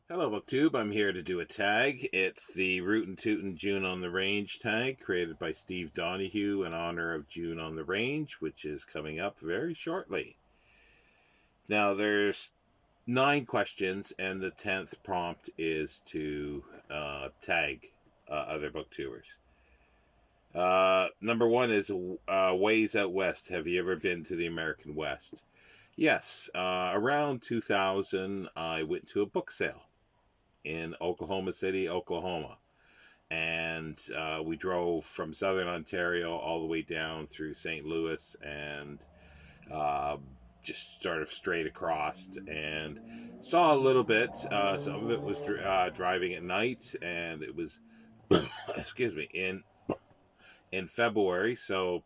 Hello, BookTube. I'm here to do a tag. It's the Rootin Tootin June on the Range tag, created by Steve Donahue in honor of June on the Range, which is coming up very shortly. Now, there's 9 questions, and the 10th prompt is to tag other booktubers. Number 1 is Ways Out West. Have you ever been to the American West? Yes. Around 2000, I went to a book sale in Oklahoma City, Oklahoma. And we drove from southern Ontario all the way down through St. Louis and uh, just sort of straight across and saw a little bit. Some of it was driving at night, and it was, excuse me, in February. So,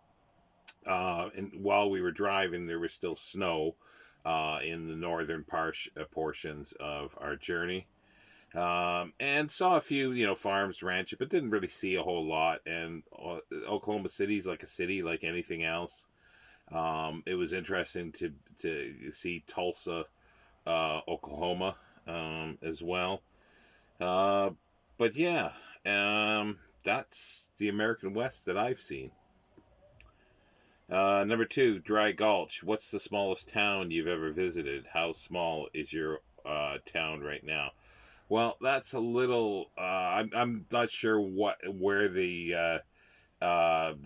and while we were driving, there was still snow in the northern portions of our journey. And saw a few, farms, ranches, but didn't really see a whole lot. And Oklahoma City's like a city, like anything else. It was interesting to see Tulsa, Oklahoma, as well. Uh, but yeah, that's the American West that I've seen. Number 2, Dry Gulch. What's the smallest town you've ever visited? How small is your town right now? Well, that's a little. I'm not sure where the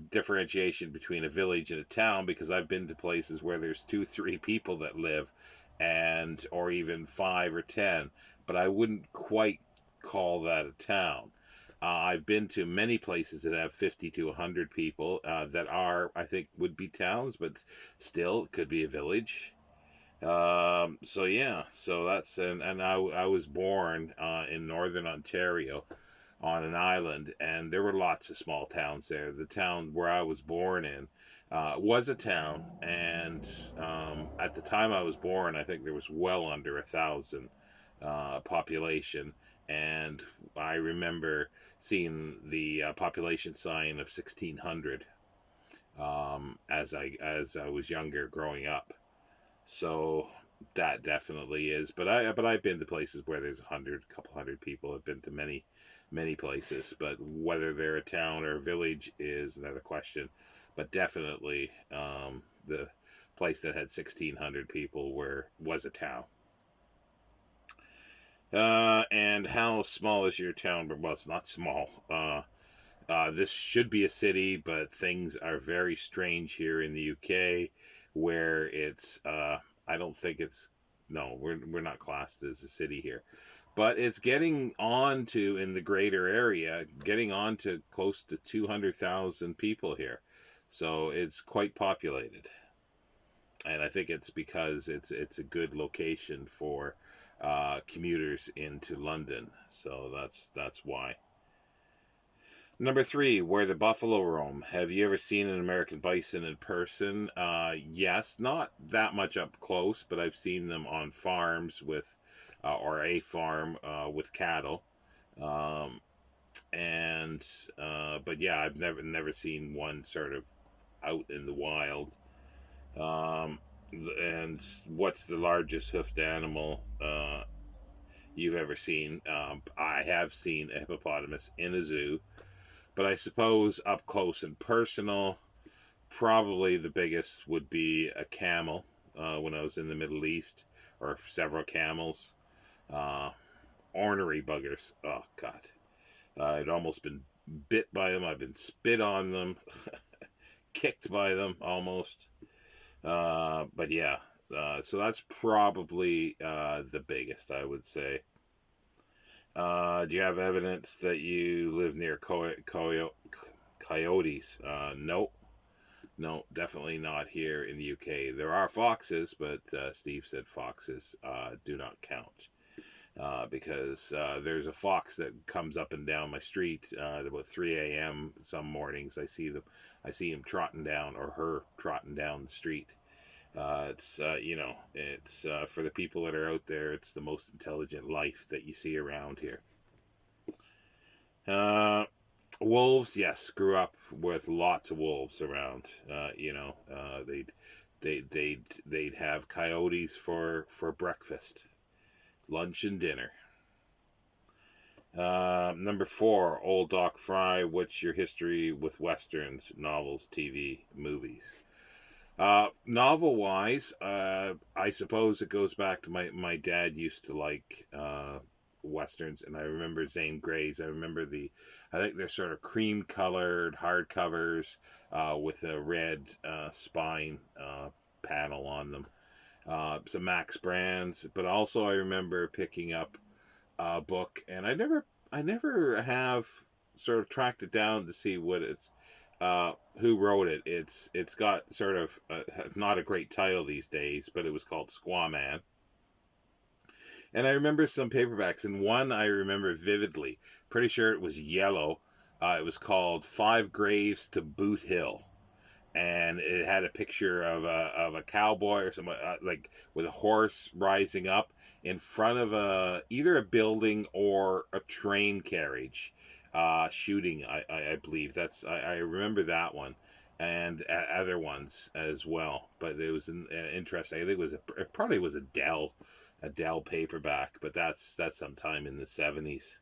differentiation between a village and a town, because I've been to places where there's 2, 3 people that live, and or even 5 or 10, but I wouldn't quite call that a town. I've been to many places that have 50 to 100 people that are, I think, would be towns, but still could be a village. So yeah, so that's and I was born in northern Ontario on an island, and there were lots of small towns there. The town where I was born in was a town, and at the time I was born, I think there was well under 1,000 population, and I remember seeing the population sign of 1,600 as I was younger growing up. So that definitely is. But I've been to places where there's couple hundred people. I've been to many places, but whether they're a town or a village is another question. But definitely, the place that had 1,600 people was a town. And how small is your town? Well, it's not small. This should be a city, but things are very strange here in the UK, where it's. I don't think it's. No, we're not classed as a city here, but it's getting on to, in the greater area, getting on to close to 200,000 people here, so it's quite populated, and I think it's because it's a good location for commuters into London, so that's why. Number 3, where the buffalo roam. Have you ever seen an American bison in person? Yes, not that much up close, but I've seen them on farms or a farm with cattle. Um, and but yeah, I've never seen one sort of out in the wild. Um, and what's the largest hoofed animal you've ever seen? I have seen a hippopotamus in a zoo, but I suppose up close and personal, probably the biggest would be a camel when I was in the Middle East, or several camels. Uh, Ornery buggers. Oh, God. I'd almost been bit by them. I've been spit on them, kicked by them almost. But yeah, so that's probably the biggest, I would say. Do you have evidence that you live near coyotes? Nope. No, definitely not here in the UK. There are foxes, but Steve said foxes do not count. Because there's a fox that comes up and down my street at about 3 a.m. some mornings. I see him trotting down, or her trotting down the street. It's for the people that are out there. It's the most intelligent life that you see around here. Uh, Wolves, yes, grew up with lots of wolves around. They'd have coyotes for breakfast, lunch, and dinner. Number 4, old Doc Frye. What's your history with westerns, novels, TV, movies? Novel wise, I suppose it goes back to my dad used to like westerns, and I remember Zane Grey's. I think they're sort of cream colored hardcovers with a red spine panel on them. Some Max Brands, but also I remember picking up a book, and I never have sort of tracked it down to see what it's who wrote it. It's got sort of not a great title these days, but it was called Squaw Man. And I remember some paperbacks, and one I remember vividly. Pretty sure it was yellow. It was called Five Graves to Boot Hill, and it had a picture of a cowboy or some like with a horse rising up in front of a either a building or a train carriage, shooting. I believe I remember that one, and other ones as well. But it was interesting. I think it probably was a Dell paperback, but that's sometime in the 70s.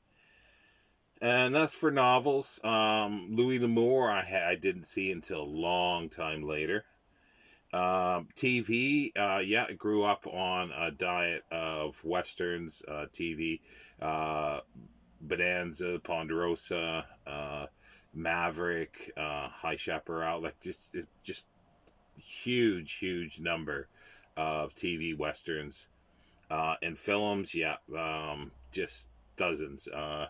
And that's for novels. Louis L'Amour, I didn't see until a long time later. TV, yeah, I grew up on a diet of westerns, TV, uh, Bonanza, Ponderosa, Maverick, High Chaparral, like just huge number of TV westerns, and films. Yeah, just dozens. Uh,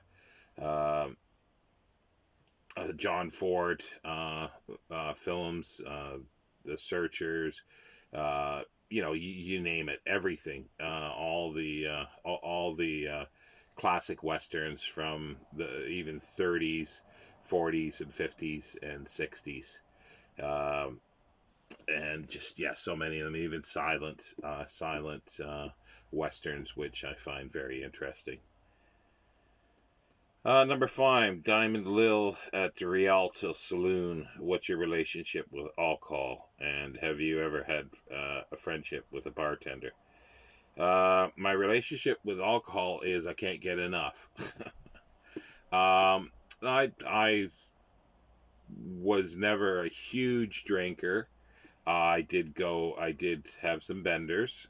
John Ford films, The Searchers, you name it, everything, all the classic westerns from the even 30s, 40s, and 50s and 60s, and just yeah, so many of them, even silent westerns, which I find very interesting. Number 5, Diamond Lil at the Rialto saloon. What's your relationship with alcohol, and have you ever had a friendship with a bartender? My relationship with alcohol is I can't get enough. I was never a huge drinker. I did have some benders.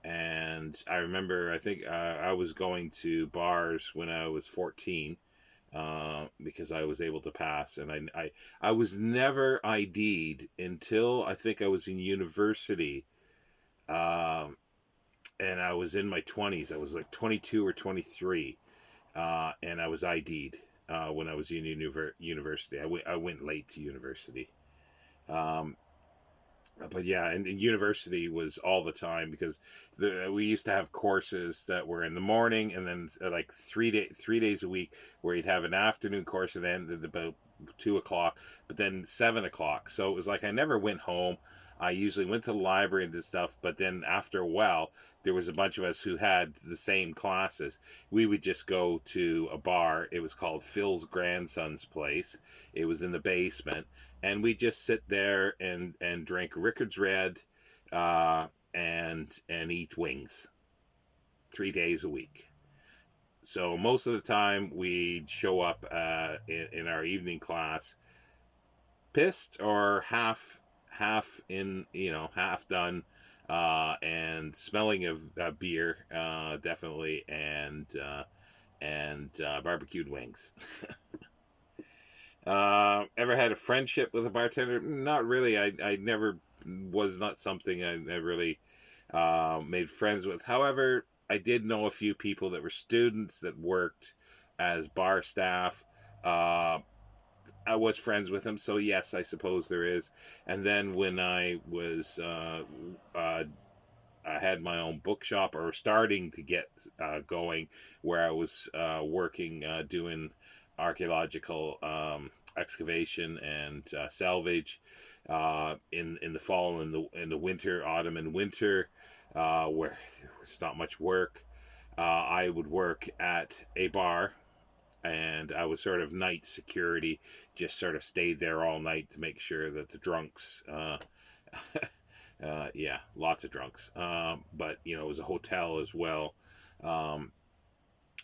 And I remember, I think I was going to bars when I was 14, because I was able to pass. And I was never ID'd until I think I was in university. Um, and I was in my 20s. I was like 22 or 23. And I was ID'd when I was in university. I went late to university. Um, but yeah, and university was all the time because we used to have courses that were in the morning, and then like 3 days a week where you'd have an afternoon course that ended about 2 o'clock, but then 7 o'clock. So it was like I never went home. I usually went to the library and did stuff, but then after a while, there was a bunch of us who had the same classes. We would just go to a bar. It was called Phil's Grandson's Place. It was in the basement, and we just sit there and drink Rickard's Red, and eat wings 3 days a week. So most of the time we'd show up in our evening class pissed or half in, half done, and smelling of beer, definitely, and barbecued wings. Ever had a friendship with a bartender? Not really. I never was not something I really made friends with. However, I did know a few people that were students that worked as bar staff. Uh, I was friends with them, so yes, I suppose there is. And then when I had my own bookshop, or starting to get going, where I was working, doing archaeological excavation and salvage, in the fall and the winter, autumn and winter, where there's not much work. I would work at a bar, and I was sort of night security, just sort of stayed there all night to make sure that the drunks, yeah, lots of drunks, but it was a hotel as well. Um,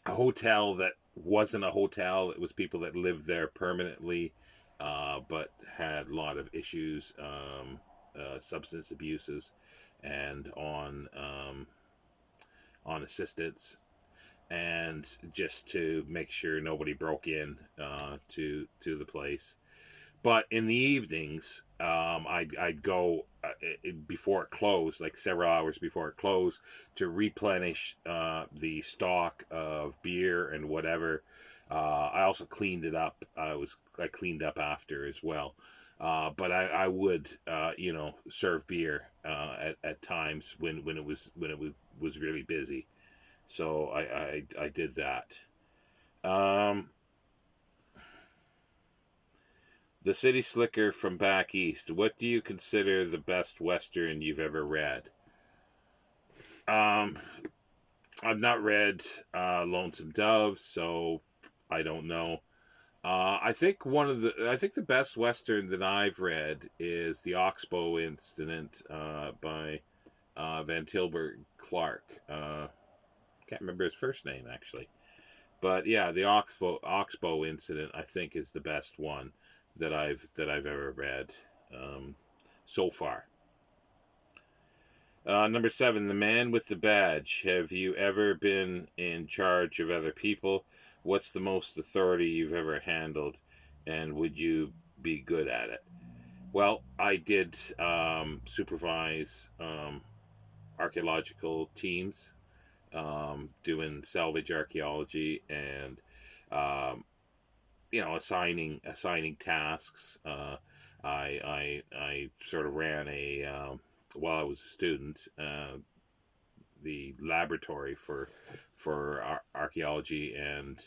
a hotel that wasn't a hotel. It was people that lived there permanently, but had a lot of issues, substance abuses, and on assistance, and just to make sure nobody broke in to the place. But in the evenings, I'd go before it closed, like several hours before it closed, to replenish the stock of beer and whatever. I also cleaned it up. I cleaned up after as well. But I would serve beer at times when it was really busy. So I did that. Um, The City Slicker from back east. What do you consider the best Western you've ever read? Um, I've not read Lonesome Dove, so I don't know. I think the best Western that I've read is the Oxbow Incident by Van Tilburg Clark. Can't remember his first name actually. But yeah, the Oxbow incident I think is the best one that I've ever read um, so far. Number 7, the man with the badge. Have you ever been in charge of other people? What's the most authority you've ever handled, and would you be good at it? Well, I did supervise archaeological teams doing salvage archaeology and um, assigning tasks. I sort of ran while I was a student, the laboratory for archaeology, and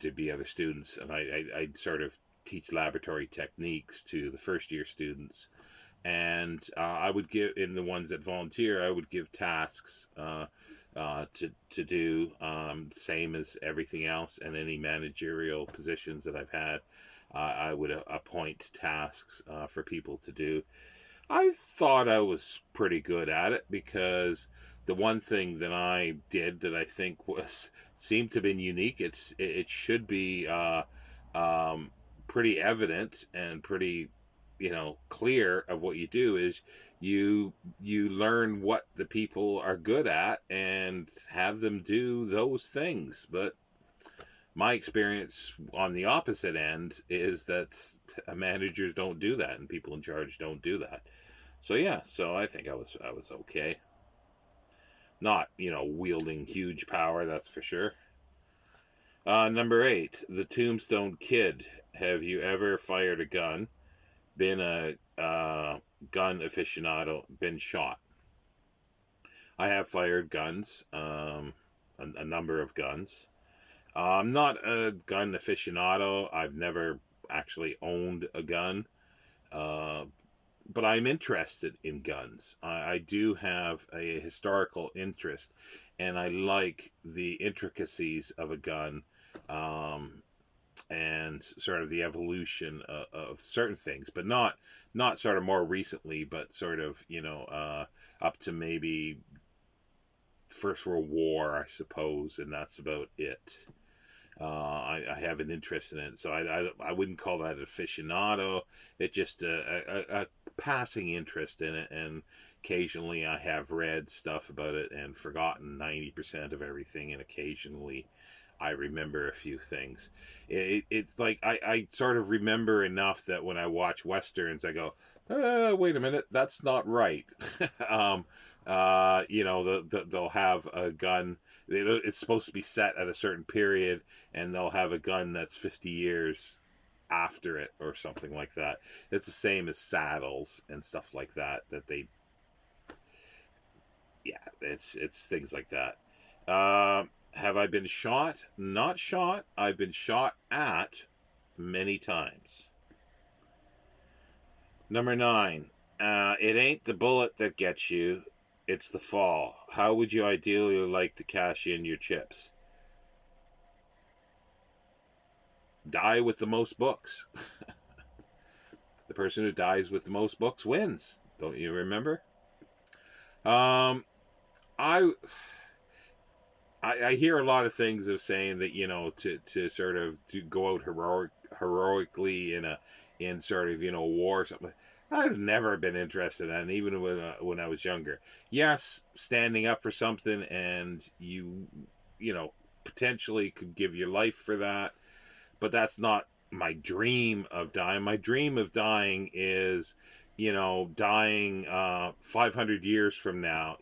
there'd be other students, and I'd sort of teach laboratory techniques to the first year students, and I would give, in the ones that volunteer, I would give tasks to do, same as everything else, and any managerial positions that I've had. I would appoint tasks for people to do. I thought I was pretty good at it, because the one thing that I did that I think was seemed to have been unique. It should be um, pretty evident and pretty clear of what you do is you learn what the people are good at and have them do those things. But my experience on the opposite end is that managers don't do that and people in charge don't do that. So yeah, so I think I was okay. Not, wielding huge power, that's for sure. Number 8, the Tombstone Kid. Have you ever fired a gun, been a gun aficionado, been shot? I have fired guns, a number of guns. I'm not a gun aficionado. I've never actually owned a gun, uh, but I'm interested in guns. I do have a historical interest, and I like the intricacies of a gun, um, and sort of the evolution of certain things, but not sort of more recently, but sort of up to maybe First World War, I suppose, and that's about it. I have an interest in it, so I wouldn't call that aficionado. It's just a passing interest in it, and occasionally I have read stuff about it and forgotten 90% of everything, and occasionally I remember a few things. It's like I sort of remember enough that when I watch westerns, I go, wait a minute, that's not right. um, they'll have a gun. It's supposed to be set at a certain period, and they'll have a gun that's 50 years after it or something like that. It's the same as saddles and stuff like that. Yeah, it's things like that. Have I been shot? Not shot. I've been shot at many times. Number 9. It ain't the bullet that gets you, it's the fall. How would you ideally like to cash in your chips? Die with the most books. The person who dies with the most books wins. Don't you remember? Um, I I hear a lot of things of saying that, to sort of to go out heroically in sort of, war or something. I've never been interested in, even when I was younger. Yes, standing up for something, and you know potentially could give your life for that, but that's not my dream of dying. My dream of dying is, dying 500 years from now,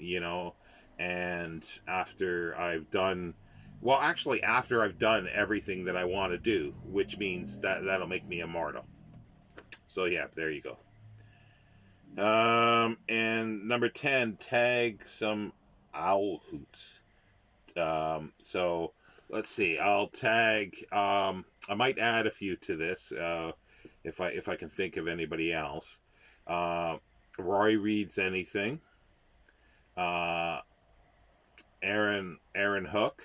and after I've done, well, actually, after I've done everything that I want to do, which means that'll make me immortal. So, yeah, there you go. And number 10, tag some owl hoots. So let's see. I'll tag. I might add a few to this if I can think of anybody else. Uh, Roy reads anything. Uh, Aaron Hook.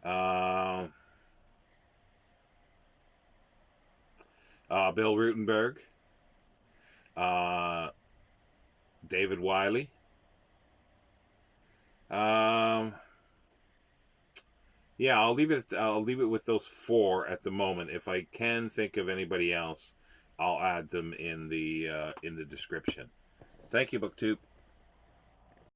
Uh, Bill Rutenberg. Uh, David Wiley. Yeah, I'll leave it with those four at the moment. If I can think of anybody else, I'll add them in the description. Thank you, BookTube.